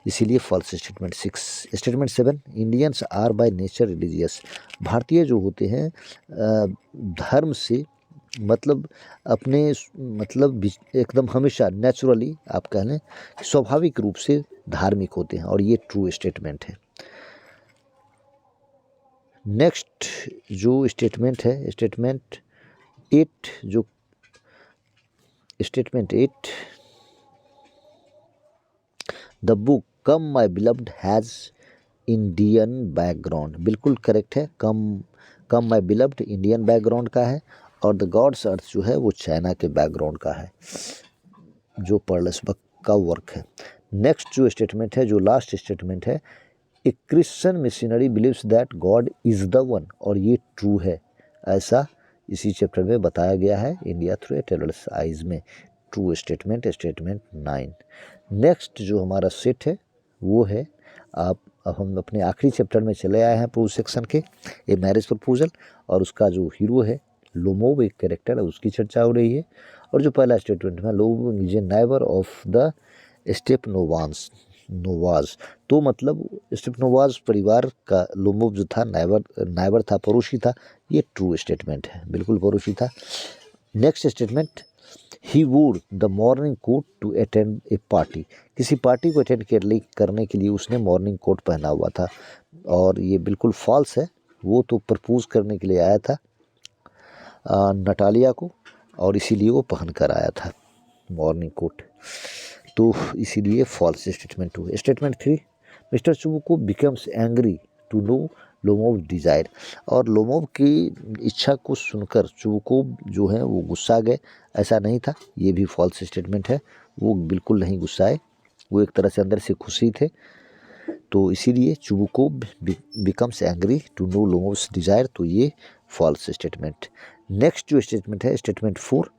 इसीलिए false statement 6। Statement 7, Indians are by nature religious, भारतीय जो होते हैं धर्म से मतलब अपने मतलब एकदम हमेशा नेचुरली आप कह लें स्वाभाविक रूप से धार्मिक होते हैं, और ये ट्रू स्टेटमेंट है। नेक्स्ट जो स्टेटमेंट है statement 8, the book come my beloved has Indian background, बिल्कुल करेक्ट है। कम माई बिलव्ड इंडियन बैकग्राउंड का है, और द गॉड्स अर्थ जो है वो चाइना के बैकग्राउंड का है, जो पर्लसबर्ग का वर्क है। नेक्स्ट जो स्टेटमेंट है, जो लास्ट स्टेटमेंट है, ए Christian missionary believes that God is the one, और ये ट्रू है, ऐसा इसी चैप्टर में बताया गया है, India through a traveller's eyes में। True statement 9। नेक्स्ट जो हमारा सेट है वो है, अब हम अपने आखिरी चैप्टर में चले आए हैं प्रूव सेक्शन के, ए मैरिज प्रपोजल, और उसका जो हीरो है लोमोव एक कैरेक्टर है, उसकी चर्चा हो रही है। और जो पहला स्टेटमेंट है, Lomov is a neighbour of the Stepanovs, तो मतलब स्टेपनोवाज परिवार का लोमोव जो था नाइबर था, पड़ोसी था। ये ट्रू स्टेटमेंट है, बिल्कुल पड़ोसी था। Next statement, he wore the morning coat to attend a party, किसी पार्टी को अटेंड करने के लिए उसने मॉर्निंग कोट पहना हुआ था, और ये बिल्कुल फॉल्स है। वो तो प्रपोज करने के लिए आया था नटालिया को, और इसीलिए वो पहन कर आया था, मॉर्निंग कोट, तो इसीलिए फॉल्स स्टेटमेंट 2 है। Statement 3, mister Chubukov becomes angry to know Lomov desire, और लोमोव की इच्छा को सुनकर चुबुको जो है वो गुस्सा गए, ऐसा नहीं था, ये भी फॉल्स स्टेटमेंट है। वो बिल्कुल नहीं गुस्साए, वो एक तरह से अंदर से खुशी थे, तो इसीलिए Chubukov becomes angry to know Lomov's desire, तो ये फॉल्स स्टेटमेंट। नेक्स्ट जो स्टेटमेंट है statement 4,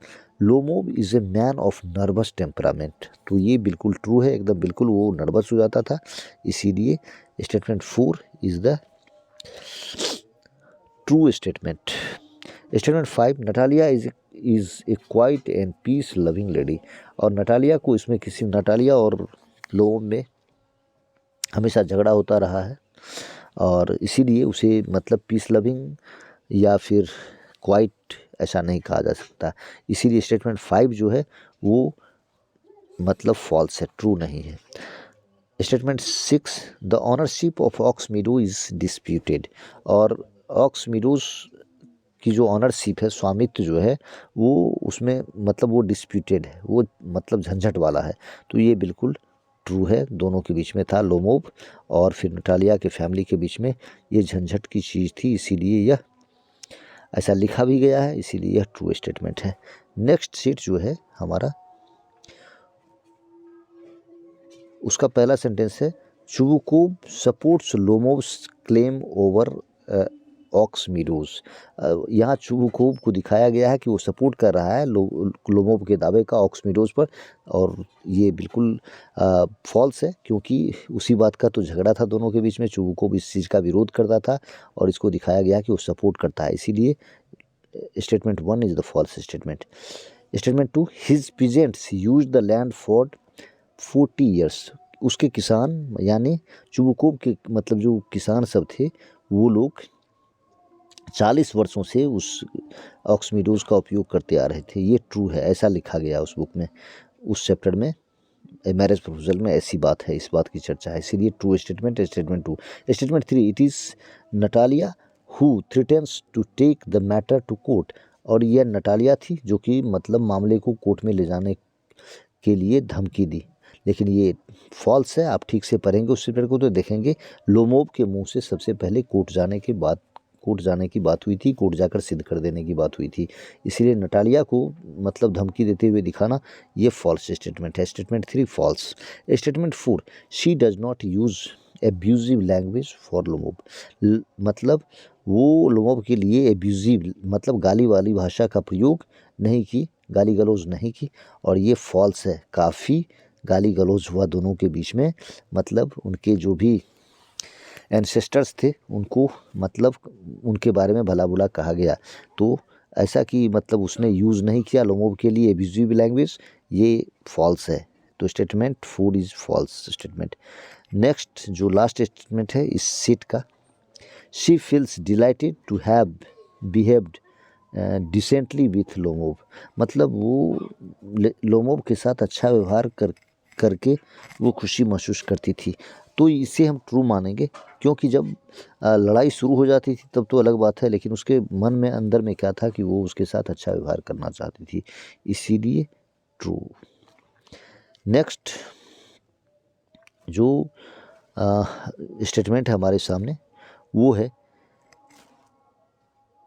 Lomov is a man of nervous temperament, तो ये बिल्कुल ट्रू है, एकदम बिल्कुल वो नर्वस हो जाता था, इसीलिए statement 4 is the true statement. Statement 5, Natalia is a quiet and peace loving lady, और नटालिया को इसमें किसी नटालिया और लोमोव में हमेशा झगड़ा होता रहा है, और इसीलिए उसे मतलब पीस लविंग या फिर क्वाइट ऐसा नहीं कहा जा सकता, इसीलिए स्टेटमेंट 5 जो है वो मतलब फॉल्स है, ट्रू नहीं है। Statement 6, the ownership of aux मीडो is disputed, और ऑक्स मीडोज की जो ऑनरशिप है, स्वामित्व जो है वो उसमें मतलब वो डिस्प्यूटेड है, वो मतलब झंझट वाला है, तो ये बिल्कुल ट्रू है, दोनों के बीच में था, लोमोव और फिर नटालिया के फैमिली के बीच में ये झंझट की चीज़ थी, इसीलिए यह ऐसा लिखा भी गया है, इसीलिए यह ट्रू स्टेटमेंट है। नेक्स्ट सीट जो है हमारा, उसका पहला सेंटेंस है, Chubukov supports Lomov's claim over ox meadows, यहाँ चुबुकोव को दिखाया गया है कि वो सपोर्ट कर रहा है लोमोव के दावे का ऑक्स मीडोज पर, और ये बिल्कुल फॉल्स है, क्योंकि उसी बात का तो झगड़ा था दोनों के बीच में, चुबुकोव इस चीज़ का विरोध करता था और इसको दिखाया गया कि वो सपोर्ट करता है, इसीलिए statement 1 is the false statement. Statement 2, his peasants use the land for 40 years, उसके किसान यानी चुबुकोव के मतलब जो किसान सब थे वो लोग 40 वर्षों से उस ऑक्स मीडोज का उपयोग करते आ रहे थे, ये ट्रू है, ऐसा लिखा गया उस बुक में, उस चैप्टर में मैरिज प्रपोजल में ऐसी बात है, इस बात की चर्चा है, इसीलिए true statement statement 2। Statement 3, it is Natalia who threatens to take the matter to court, और यह नटालिया थी जो कि मतलब मामले को कोर्ट में ले जाने के लिए धमकी दी, लेकिन ये फॉल्स है। आप ठीक से पढ़ेंगे उस चैप्टर को तो देखेंगे लोमोव के मुंह से सबसे पहले कोर्ट जाने की बात हुई थी, कोर्ट जाकर सिद्ध कर देने की बात हुई थी, इसीलिए नटालिया को मतलब धमकी देते हुए दिखाना ये फॉल्स स्टेटमेंट है। Statement 3 false. Statement 4, she does not use abusive language for Lomov, मतलब वो लोमोव के लिए एब्यूजिव मतलब गाली वाली भाषा का प्रयोग नहीं की, गाली गलौज नहीं की, और ये फॉल्स है, काफ़ी गाली गलौज हुआ दोनों के बीच में, मतलब उनके जो भी एंसेस्टर्स थे उनको मतलब उनके बारे में भला बुरा कहा गया, तो ऐसा कि मतलब उसने यूज़ नहीं किया लोमोव के लिए एब्यूजिव लैंग्वेज, ये फॉल्स है, तो statement 4 is false statement. Next जो लास्ट स्टेटमेंट है इस सेट का, she feels delighted to have behaved decently with Lomov, मतलब वो लोमोव के साथ अच्छा व्यवहार करके वो खुशी महसूस करती थी, तो इसे हम ट्रू मानेंगे, क्योंकि जब लड़ाई शुरू हो जाती थी तब तो अलग बात है, लेकिन उसके मन में अंदर में क्या था कि वो उसके साथ अच्छा व्यवहार करना चाहती थी, इसीलिए ट्रू। नेक्स्ट जो स्टेटमेंट है हमारे सामने वो है,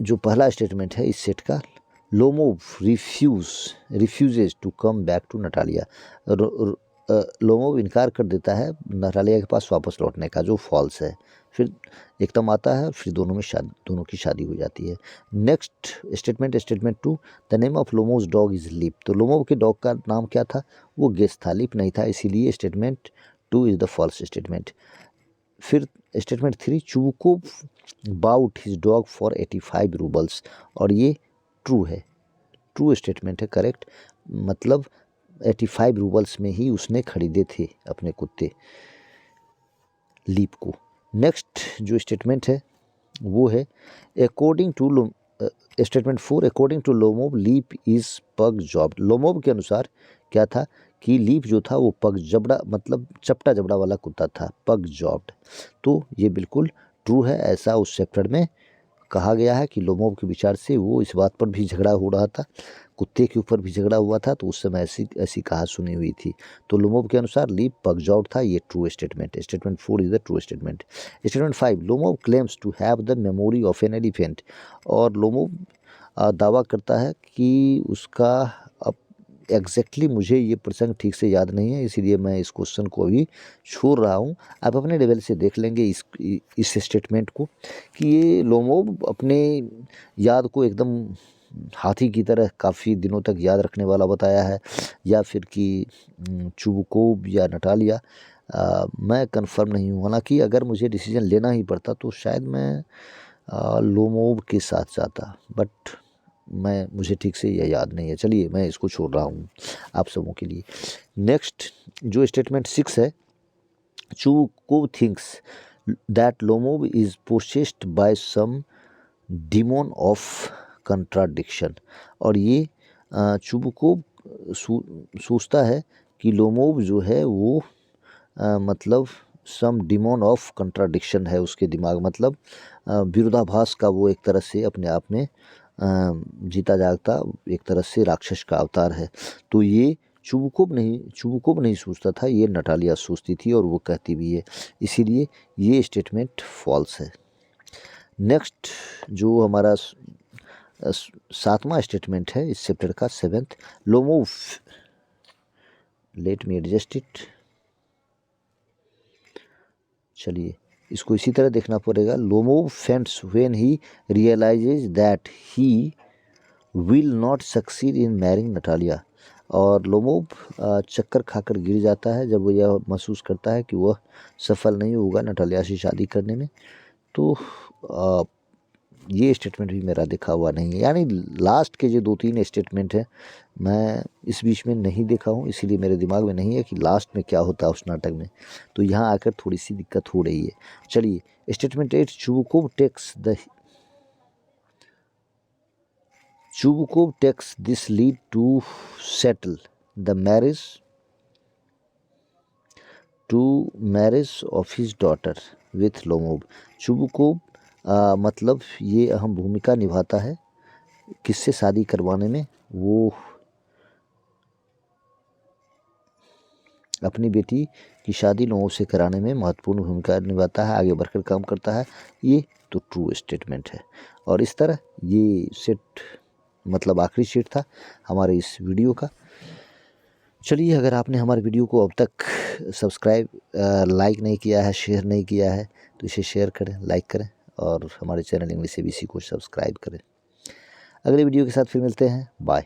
जो पहला स्टेटमेंट है इस सेट का, Lomov refuses to come back to Natalia, Lomov इनकार कर देता है नटालिया के पास वापस लौटने का, जो फॉल्स है, फिर एकदम आता है, फिर दोनों की शादी हो जाती है। Next statement 2, the name of Lomov's dog is Lip, तो लोमोव के डॉग का नाम क्या था, वो गेस था, लिप नहीं था, इसीलिए statement 2 is the false statement. फिर statement 3, Chubuko bought his dog for 85 rubles, और ये ट्रू है, ट्रू स्टेटमेंट है, करेक्ट, मतलब 85 रूबल्स में ही उसने खरीदे थे अपने कुत्ते लीप को। नेक्स्ट जो स्टेटमेंट है वो है according to statement 4, according to Lomov Leap is pug jawed, Lomov के अनुसार क्या था कि लीप जो था वो पग जबड़ा मतलब चपटा जबड़ा वाला कुत्ता था, पग जॉब्ड, तो ये बिल्कुल ट्रू है, ऐसा उस चैप्टर में कहा गया है कि लोमोव के विचार से वो इस बात पर भी झगड़ा हो रहा था, कुत्ते के ऊपर भी झगड़ा हुआ था, तो उस समय ऐसी कहावत सुनी हुई थी। तो लोमोव के अनुसार लीप पगजॉट था, ये ट्रू स्टेटमेंट है। Statement 4 is the true statement. Statement 5, Lomov claims to have the memory of an elephant. और लोमोव दावा करता है कि उसका एग्जैक्टली मुझे ये प्रसंग ठीक से याद नहीं है, इसीलिए मैं इस क्वेश्चन को अभी छोड़ रहा हूँ। आप अपने लेवल से देख लेंगे इस स्टेटमेंट को कि ये लोमोव अपने याद को एकदम हाथी की तरह काफ़ी दिनों तक याद रखने वाला बताया है, या फिर कि चुबुकोव या नटालिया, मैं कंफर्म नहीं हूँ। हालांकि अगर मुझे डिसीजन लेना ही पड़ता तो शायद मैं लोमोव के साथ जाता, बट मुझे ठीक से यह याद नहीं है। चलिए मैं इसको छोड़ रहा हूँ आप सबों के लिए। नेक्स्ट जो स्टेटमेंट 6 है, Chubukov thinks that Lomov is possessed by some demon of contradiction. और ये चुबुकोव सोचता है कि लोमोव जो है वो मतलब सम डिमोन ऑफ कंट्राडिक्शन है उसके दिमाग, मतलब विरोधाभास का वो एक तरह से अपने आप में जीता जागता एक तरह से राक्षस का अवतार है। तो ये चुबुकोव नहीं सोचता था, ये नटालिया सोचती थी और वो कहती भी है, इसीलिए ये स्टेटमेंट फॉल्स है। नेक्स्ट जो हमारा 7वां स्टेटमेंट है इस चैप्टर का, 7th, Lomov, let me adjust it, चलिए इसको इसी तरह देखना पड़ेगा। Lomov faints when he realises that he will not succeed in marrying Natalia. और लोमोव चक्कर खाकर गिर जाता है जब वो यह महसूस करता है कि वह सफल नहीं होगा नटालिया से शादी करने में। तो ये स्टेटमेंट भी मेरा देखा हुआ नहीं है, यानी लास्ट के जो 2-3 स्टेटमेंट हैं मैं इस बीच में नहीं देखा हूँ, इसीलिए मेरे दिमाग में नहीं है कि लास्ट में क्या होता है उस नाटक में। तो यहाँ आकर थोड़ी सी दिक्कत हो रही है। चलिए statement 8, Chubukov takes this lead to settle the marriage of his daughter with Lomov. Chubukov मतलब ये अहम भूमिका निभाता है किससे शादी करवाने में, वो अपनी बेटी की शादी लोमोव से कराने में महत्वपूर्ण भूमिका निभाता है, आगे बढ़कर काम करता है। ये तो ट्रू स्टेटमेंट है। और इस तरह ये सेट मतलब आखिरी सेट था हमारे इस वीडियो का। चलिए अगर आपने हमारे वीडियो को अब तक सब्सक्राइब लाइक नहीं किया है, शेयर नहीं किया है, तो इसे शेयर करें, लाइक करें और हमारे चैनल इंग्लिश ABC को सब्सक्राइब करें। अगले वीडियो के साथ फिर मिलते हैं, बाय।